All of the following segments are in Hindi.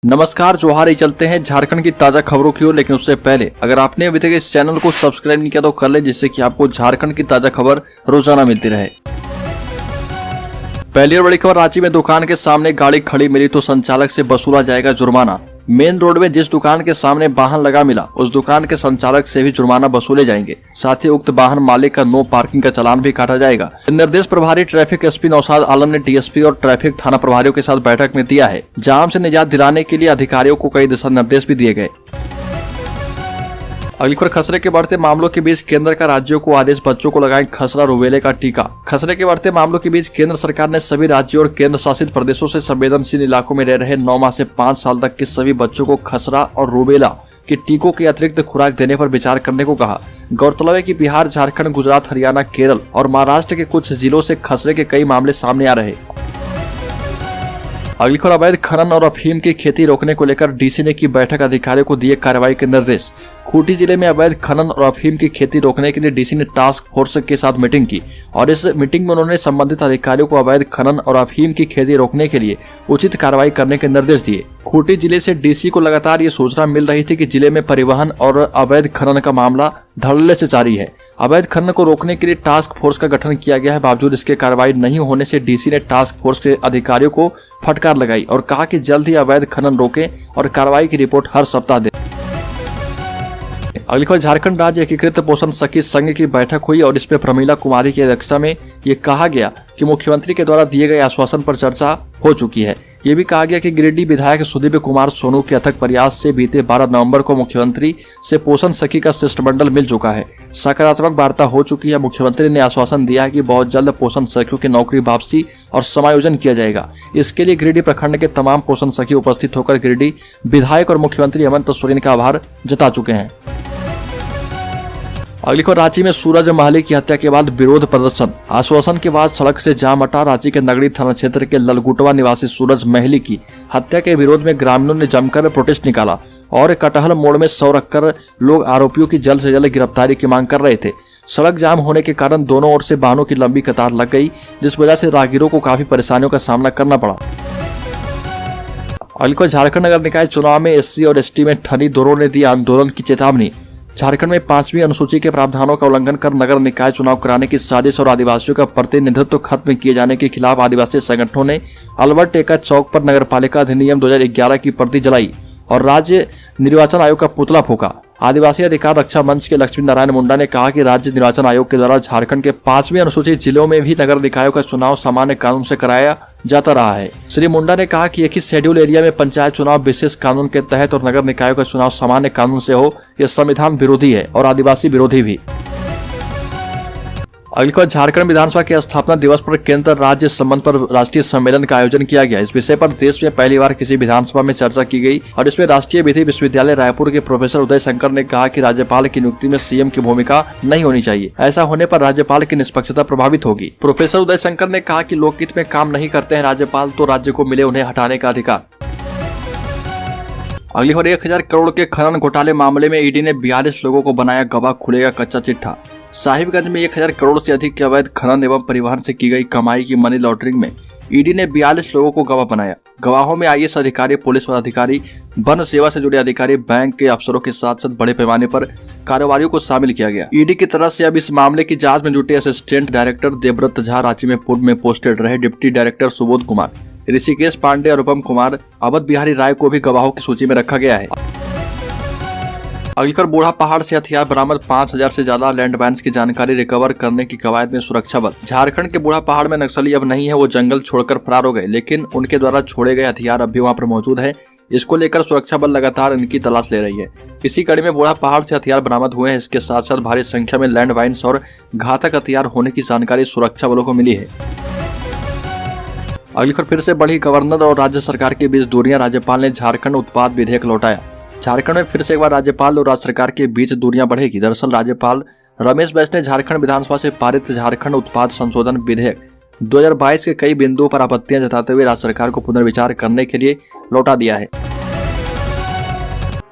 नमस्कार, जोहार। ही चलते हैं झारखंड की ताजा खबरों की ओर, लेकिन उससे पहले अगर आपने अभी तक इस चैनल को सब्सक्राइब नहीं किया तो कर ले, जिससे कि आपको झारखंड की ताजा खबर रोजाना मिलती रहे। पहली और बड़ी खबर, रांची में दुकान के सामने गाड़ी खड़ी मिली तो संचालक से वसूला जाएगा जुर्माना। मेन रोड में जिस दुकान के सामने वाहन लगा मिला उस दुकान के संचालक से भी जुर्माना वसूले जाएंगे। साथ ही उक्त वाहन मालिक का नो पार्किंग का चालान भी काटा जाएगा। निर्देश प्रभारी ट्रैफिक एसपी नौशाद आलम ने डीएसपी और ट्रैफिक थाना प्रभारियों के साथ बैठक में दिया है। जाम से निजात दिलाने के लिए अधिकारियों को कई दिशा निर्देश भी दिए गए। अगली खबर, खसरे के बढ़ते मामलों के बीच केंद्र का राज्यों को आदेश, बच्चों को लगाएं खसरा रूबेले का टीका। खसरे के बढ़ते मामलों के बीच केंद्र सरकार ने सभी राज्यों और केंद्र शासित प्रदेशों से संवेदनशील इलाकों में रह रहे 9 माह से 5 साल तक के सभी बच्चों को खसरा और रूबेला के टीकों के अतिरिक्त खुराक देने पर विचार करने को कहा। गौरतलब है कि बिहार, झारखंड, गुजरात, हरियाणा, केरल और महाराष्ट्र के कुछ जिलों से खसरे के कई मामले सामने आ रहे। अगली खबर, अवैध खनन और अफीम की खेती रोकने को लेकर डीसी ने की बैठक, अधिकारियों को दिए कार्रवाई के निर्देश। खूंटी जिले में अवैध खनन और अफीम की खेती रोकने के लिए डीसी ने टास्क फोर्स के साथ मीटिंग की और इस मीटिंग में उन्होंने संबंधित अधिकारियों को अवैध खनन और अफीम की खेती रोकने के लिए उचित कार्रवाई करने के निर्देश दिए। खूंटी जिले से डीसी को लगातार ये सूचना मिल रही थी कि जिले में परिवहन और अवैध खनन का मामला धड़ल्ले से जारी है। अवैध खनन को रोकने के लिए टास्क फोर्स का गठन किया गया है। बावजूद इसके कार्रवाई नहीं होने से डीसी ने टास्क फोर्स के अधिकारियों को फटकार लगाई और कहा कि जल्द ही अवैध खनन रोकें और कार्रवाई की रिपोर्ट हर सप्ताह दें। अगली खबर, झारखंड राज्य एकीकृत पोषण सखी संघ की बैठक हुई और इसमें प्रमीला कुमारी की अध्यक्षता में ये कहा गया कि मुख्यमंत्री के द्वारा दिए गए आश्वासन पर चर्चा हो चुकी है। ये भी कहा गया कि गिरिडीह विधायक सुदीप कुमार सोनू के अथक प्रयास से बीते 12 नवंबर को मुख्यमंत्री से पोषण सखी का शिष्टमंडल मिल चुका है। सकारात्मक वार्ता हो चुकी है। मुख्यमंत्री ने आश्वासन दिया है कि बहुत जल्द पोषण सखियों की नौकरी वापसी और समायोजन किया जाएगा। इसके लिए गिरिडीह प्रखंड के तमाम पोषण सखी उपस्थित होकर गिरिडीह विधायक और मुख्यमंत्री हेमंत सोरेन का आभार जता चुके हैं। अगली खबर, रांची में सूरज महली की हत्या के बाद विरोध प्रदर्शन। आश्वासन के बाद सड़क से जाम हटा। रांची के नगरी थाना क्षेत्र के ललगुटवा निवासी सूरज महली की हत्या के विरोध में ग्रामीणों ने जमकर प्रोटेस्ट निकाला और कटहल मोड़ में सौ रखकर लोग आरोपियों की जल्द से जल्द गिरफ्तारी की मांग कर रहे थे। सड़क जाम होने के कारण दोनों ओर से वाहनों की लंबी कतार लग गई, जिस वजह से राहगीरों को काफी परेशानियों का सामना करना पड़ा। अगली खबर, झारखंड नगर निकाय चुनाव में एससी और एसटी में ठनी दोनों ने दी आंदोलन की चेतावनी। झारखंड में 5वीं अनुसूची के प्रावधानों का उल्लंघन कर नगर निकाय चुनाव कराने की साजिश और आदिवासियों का प्रतिनिधित्व खत्म किए जाने के खिलाफ आदिवासी संगठनों ने अल्बर्ट एक्का चौक पर नगरपालिका अधिनियम 2011 की प्रति जलाई और राज्य निर्वाचन आयोग का पुतला फूंका। आदिवासी अधिकार रक्षा मंच के लक्ष्मी नारायण मुंडा ने कहा कि राज्य निर्वाचन आयोग के द्वारा झारखंड के 5वीं अनुसूचित जिलों में भी नगर निकायों का चुनाव सामान्य कानून से कराया जाता रहा है। श्री मुंडा ने कहा कि एक ही शेड्यूल एरिया में पंचायत चुनाव विशेष कानून के तहत और नगर निकायों का चुनाव सामान्य कानून से हो, यह संविधान विरोधी है और आदिवासी विरोधी भी। अगली खबर, झारखंड विधानसभा के स्थापना दिवस पर केंद्र राज्य संबंध पर राष्ट्रीय सम्मेलन का आयोजन किया गया। इस विषय पर देश में पहली बार किसी विधानसभा में चर्चा की गई और इसमें राष्ट्रीय विधि विश्वविद्यालय रायपुर के प्रोफेसर उदय शंकर ने कहा कि राज्यपाल की नियुक्ति में सीएम की भूमिका नहीं होनी चाहिए। ऐसा होने पर राज्यपाल की निष्पक्षता प्रभावित होगी। प्रोफेसर उदय शंकर ने कहा कि लोकहित में काम नहीं करते हैं राज्यपाल तो राज्य को मिले उन्हें हटाने का अधिकार। अगली खबर, 1000 करोड़ के खनन घोटाले मामले में ईडी ने 42 लोगों को बनाया गवाह, खुलेगा कच्चा चिट्ठा। साहिबगंज में 1000 करोड़ से अधिक के अवैध खनन एवं परिवहन से की गई कमाई की मनी लॉन्ड्रिंग में ईडी ने 42 लोगों को गवाह बनाया। गवाहों में आईएएस अधिकारी, पुलिस पदाधिकारी, वन सेवा से जुड़े अधिकारी, बैंक के अफसरों के साथ साथ बड़े पैमाने पर कारोबारियों को शामिल किया गया। ईडी की तरफ से अब इस मामले की जांच में जुटे असिस्टेंट डायरेक्टर देवव्रत झा, रांची में पूर्व में पोस्टेड रहे डिप्टी डायरेक्टर सुबोध कुमार, ऋषिकेश पांडे, अनुपम कुमार, अवध बिहारी राय को भी गवाहों की सूची में रखा गया है। अगली खबर, बूढ़ा पहाड़ से हथियार बरामद, 5000 से ज्यादा लैंडमाइंस की जानकारी रिकवर करने की कवायद में सुरक्षा बल। झारखंड के बूढ़ा पहाड़ में नक्सली अब नहीं है, वो जंगल छोड़कर फरार हो गए, लेकिन उनके द्वारा छोड़े गए हथियार अब भी वहां पर मौजूद है। इसको लेकर सुरक्षा बल लगातार इनकी तलाश ले रही है। इसी कड़ी में बूढ़ा पहाड़ से हथियार बरामद हुए हैं। इसके साथ साथ भारी संख्या में लैंडमाइंस और घातक हथियार होने की जानकारी सुरक्षा बलों को मिली है। अगली खबर, फिर से बढ़ी गवर्नर और राज्य सरकार के बीच दूरियां, राज्यपाल ने झारखंड उत्पाद विधेयक लौटाया। झारखंड में फिर से एक बार राज्यपाल और राज्य सरकार के बीच दूरियां बढ़ेगी। दरअसल राज्यपाल रमेश बैस ने झारखंड विधानसभा से पारित झारखंड उत्पाद संशोधन विधेयक 2022 के कई बिंदुओं पर आपत्तियां जताते हुए राज्य सरकार को पुनर्विचार करने के लिए लौटा दिया है।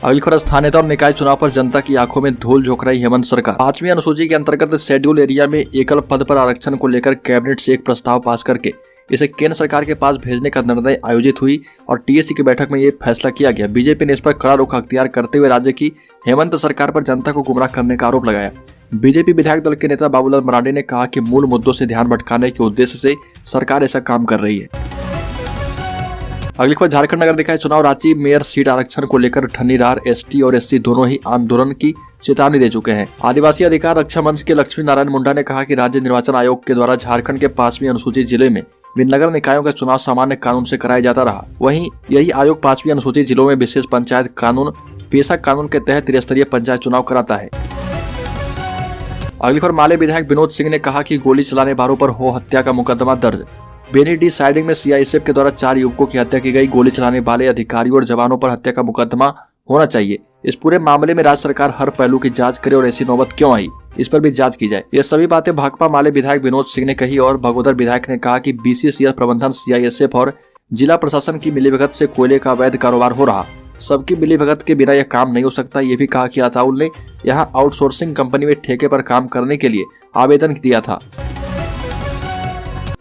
अगली खबर, स्थानीयता और निकाय चुनाव पर जनता की आंखों में धूल झोंक रही हेमंत सरकार। 5वीं अनुसूची के अंतर्गत शेड्यूल एरिया में एकल पद पर आरक्षण को लेकर कैबिनेट से एक प्रस्ताव पास करके इसे केंद्र सरकार के पास भेजने का निर्णय आयोजित हुई और टीएससी की बैठक में ये फैसला किया गया। बीजेपी ने इस पर कड़ा रुख अख्तियार करते हुए राज्य की हेमंत सरकार पर जनता को गुमराह करने का आरोप लगाया। बीजेपी विधायक दल के नेता बाबूलाल मरांडी ने कहा कि मूल मुद्दों से ध्यान भटकाने के उद्देश्य से सरकार ऐसा काम कर रही है। अगली खबर झारखंड नगर निकाय चुनाव। रांची मेयर सीट आरक्षण को लेकर ठन्नीरार एसटी और एससी दोनों ही आंदोलन की चेतावनी दे चुके हैं। आदिवासी अधिकार रक्षा मंच के लक्ष्मी नारायण मुंडा ने कहा कि राज्य निर्वाचन आयोग के द्वारा झारखंड के 5वीं अनुसूचित जिले में भी नगर निकायों का चुनाव सामान्य कानून से कराया जाता रहा। वहीं यही आयोग 5वीं अनुसूचित जिलों में विशेष पंचायत कानून, पेशा कानून के तहत त्रिस्तरीय पंचायत चुनाव कराता है। अगली खबर माले विधायक विनोद सिंह ने कहा कि गोली चलाने वालों पर हो हत्या का मुकदमा दर्ज। बेनीडी साइडिंग में सीआईएसएफ के द्वारा 4 युवकों की हत्या की गई। गोली चलाने वाले अधिकारियों और जवानों पर हत्या का मुकदमा होना चाहिए। इस पूरे मामले में राज्य सरकार हर पहलू की जांच करे और ऐसी नौबत क्यों आई, इस पर भी जांच की जाए। ये सभी बातें भाकपा माले विधायक विनोद सिंह ने कही और भगोदर विधायक ने कहा कि बीसीसीएल प्रबंधन, सीआईएसएफ और जिला प्रशासन की मिलीभगत से कोयले का अवैध कारोबार हो रहा। सबकी मिलीभगत के बिना यह काम नहीं हो सकता। ये भी कहा कि अताउल ने यहाँ आउटसोर्सिंग कंपनी में ठेके पर काम करने के लिए आवेदन दिया था।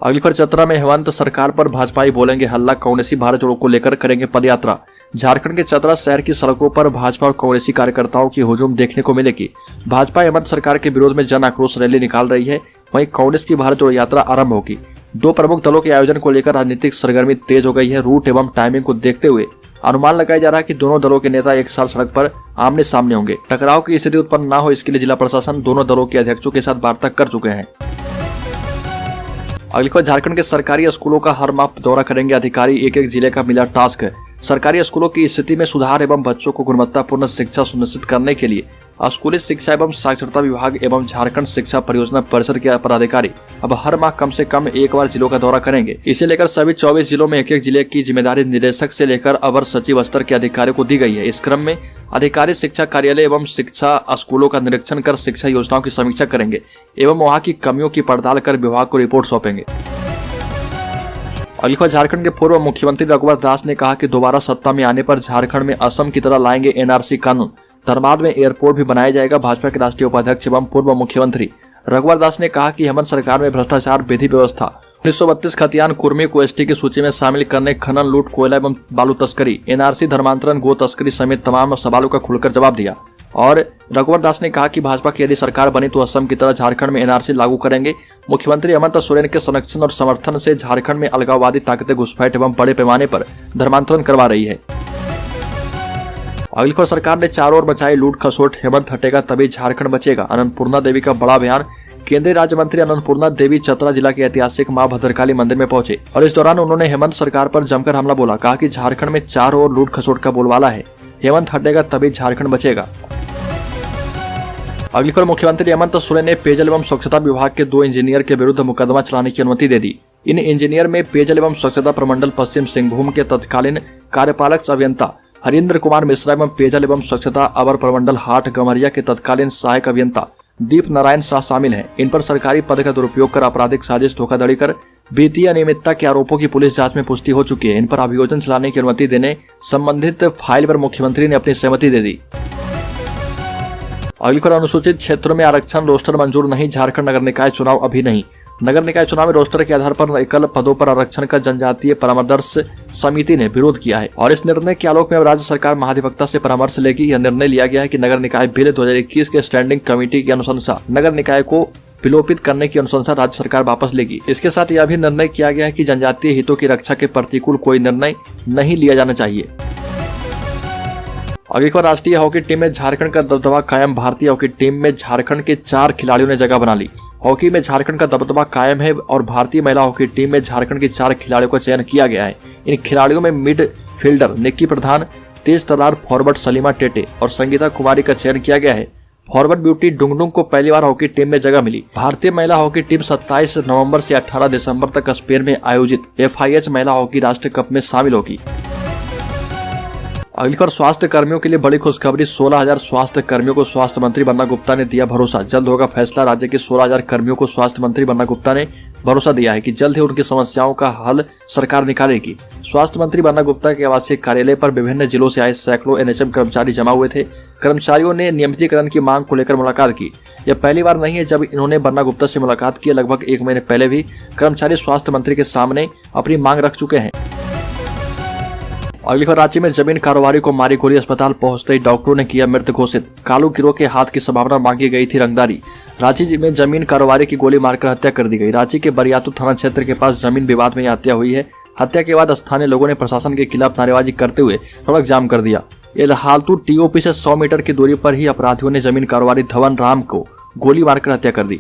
अगली खबर चतरा में हेमंत सरकार पर भाजपाई बोलेंगे हल्ला, कांग्रेसी भारत जोड़ो को लेकर करेंगे पदयात्रा। झारखंड के चतरा शहर की सड़कों पर भाजपा और कांग्रेसी कार्यकर्ताओं की हुजूम देखने को मिलेगी। भाजपा हेमंत सरकार के विरोध में जन आक्रोश रैली निकाल रही है, वहीं कांग्रेस की भारत जोड़ो यात्रा आरंभ होगी। 2 प्रमुख दलों के आयोजन को लेकर राजनीतिक सरगर्मी तेज हो गई है। रूट एवं टाइमिंग को देखते हुए अनुमान लगाया जा रहा है कि दोनों दलों के नेता एक साथ सड़क पर आमने सामने होंगे। टकराव की स्थिति उत्पन्न न हो, इसके लिए जिला प्रशासन दोनों दलों के अध्यक्षों के साथ वार्ता कर चुके हैं। अगली खबर झारखंड के सरकारी स्कूलों का हर माह दौरा करेंगे अधिकारी। एक जिले का मिला टास्क है। सरकारी स्कूलों की स्थिति में सुधार एवं बच्चों को गुणवत्तापूर्ण शिक्षा सुनिश्चित करने के लिए स्कूली शिक्षा एवं साक्षरता विभाग एवं झारखंड शिक्षा परियोजना परिषद के पदाधिकारी अब हर माह कम से कम एक बार जिलों का दौरा करेंगे। इसे लेकर सभी 24 जिलों में एक जिले की जिम्मेदारी निदेशक से लेकर अवर सचिव स्तर के अधिकारियों को दी गई है। इस क्रम में अधिकारी शिक्षा कार्यालय एवं शिक्षा स्कूलों का निरीक्षण कर शिक्षा योजनाओं की समीक्षा करेंगे एवं वहां की कमियों की पड़ताल कर विभाग को रिपोर्ट सौंपेंगे। अगली खबर झारखंड के पूर्व मुख्यमंत्री रघुवर दास ने कहा कि दोबारा सत्ता में आने पर झारखंड में असम की तरह लाएंगे एनआरसी कानून। धनबाद में एयरपोर्ट भी बनाया जाएगा। भाजपा के राष्ट्रीय उपाध्यक्ष एवं पूर्व मुख्यमंत्री रघुवर दास ने कहा कि हेमंत सरकार में भ्रष्टाचार, विधि व्यवस्था, 1932 खतियान कुर्मी को एसटी की सूची में शामिल करने, खनन, लूट, कोयला एवं बालू तस्करी, एनआरसी, धर्मांतरण, गो तस्करी समेत तमाम सवालों का खुलकर जवाब दिया। और रघुवर दास ने कहा कि भाजपा की यदि सरकार बनी तो असम की तरह झारखंड में एनआरसी लागू करेंगे। मुख्यमंत्री हेमंत सोरेन के संरक्षण और समर्थन से झारखंड में अलगाववादी ताकतें घुसपैठ एवं बड़े पैमाने पर धर्मांतरण करवा रही है। अगली खबर सरकार ने चारों ओर मचाई लूट खसोट, हेमंत हटेगा तभी झारखंड बचेगा। अन्नपूर्णा देवी का बड़ा अभियान। केंद्रीय राज्य मंत्री अन्नपूर्णा देवी चतरा जिला के ऐतिहासिक मां भद्रकाली मंदिर में पहुंचे और इस दौरान उन्होंने हेमंत सरकार पर जमकर हमला बोला। कहा कि झारखंड में चारों ओर लूट खसोट का बोलबाला है, हेमंत हटेगा तभी झारखंड बचेगा। अगली खबर मुख्यमंत्री हेमंत सोरेन ने पेयजल एवं स्वच्छता विभाग के 2 इंजीनियर के विरुद्ध मुकदमा चलाने की अनुमति दे दी। इन इंजीनियर में पेयजल एवं स्वच्छता प्रमंडल पश्चिम सिंहभूम के तत्कालीन कार्यपालक अभियंता हरिंद्र कुमार मिश्रा एवं पेयजल एवं स्वच्छता अवर प्रमंडल हाट गमरिया के तत्कालीन सहायक अभियंता दीप नारायण शाह शामिल हैं। इन पर सरकारी पद का दुरुपयोग कर आपराधिक साजिश, धोखाधड़ी कर वित्तीय अनियमितता के आरोपों की पुलिस जांच में पुष्टि हो चुकी है। इन पर अभियोजन चलाने की अनुमति देने संबंधित फाइल पर मुख्यमंत्री ने अपनी सहमति दे दी। अगली खबर अनुसूचित क्षेत्रों में आरक्षण रोस्टर मंजूर नहीं। झारखंड नगर निकाय चुनाव अभी नहीं। नगर निकाय चुनाव में रोस्टर के आधार पर एकल पदों पर आरक्षण का जनजातीय परामर्श समिति ने विरोध किया है और इस निर्णय के आलोक में अब राज्य सरकार महाधिवक्ता से परामर्श लेगी। यह निर्णय लिया गया है कि नगर निकाय बिल 2021 के स्टैंडिंग कमेटी की अनुशंसा नगर निकाय को विलोपित करने की अनुशंसा राज्य सरकार वापस लेगी। इसके साथ यह भी निर्णय किया गया है कि जनजातीय हितों की रक्षा के प्रतिकूल कोई निर्णय नहीं लिया जाना चाहिए। अगली खबर राष्ट्रीय हॉकी टीम में झारखंड का दबदबा कायम। भारतीय हॉकी टीम में झारखंड के 4 खिलाड़ियों ने जगह बना ली। हॉकी में झारखंड का दबदबा कायम है और भारतीय महिला हॉकी टीम में झारखंड के 4 खिलाड़ियों का चयन किया गया है। इन खिलाड़ियों में मिड फील्डर निक्की प्रधान, तेज तरार फॉरवर्ड सलीमा टेटे और संगीता कुमारी का चयन किया गया है। फॉरवर्ड ब्यूटी डुंगडुंग को पहली बार हॉकी टीम में जगह मिली। भारतीय महिला हॉकी टीम 27 नवंबर से 18 दिसंबर तक स्पेन में आयोजित FIH महिला हॉकी राष्ट्र कप में शामिल होगी। अगली खबर स्वास्थ्य कर्मियों के लिए बड़ी खुशखबरी। 16,000 स्वास्थ्य कर्मियों को स्वास्थ्य मंत्री बन्ना गुप्ता ने दिया भरोसा। जल्द होगा फैसला। राज्य के 16,000 कर्मियों को स्वास्थ्य मंत्री बन्ना गुप्ता ने भरोसा दिया है कि जल्द ही उनकी समस्याओं का हल सरकार निकालेगी। स्वास्थ्य मंत्री बन्ना गुप्ता के आवासीय कार्यालय पर विभिन्न जिलों से आए सैकड़ों NHM कर्मचारी जमा हुए थे। कर्मचारियों ने नियमितीकरण की मांग को लेकर मुलाकात की। यह पहली बार नहीं है जब इन्होंने बन्ना गुप्ता से मुलाकात की। लगभग 1 महीने पहले भी कर्मचारी स्वास्थ्य मंत्री के सामने अपनी मांग रख चुके हैं। अगली खबर, रांची में जमीन कारोबारी को मारी गोली, अस्पताल पहुंचते ही डॉक्टरों ने किया मृत घोषित। कालू गिरोह के हाथ की संभावना मांगी गई थी रंगदारी। रांची में जमीन कारोबारी की गोली मारकर हत्या कर दी गई। रांची के बरियातू थाना क्षेत्र के पास जमीन विवाद में हत्या हुई है। हत्या के बाद स्थानीय लोगों ने प्रशासन के खिलाफ नारेबाजी करते हुए सड़क जाम कर दिया। हालतू टीओपी से 100 मीटर की दूरी पर ही अपराधियों ने जमीन कारोबारी धवन राम को गोली मारकर हत्या कर दी।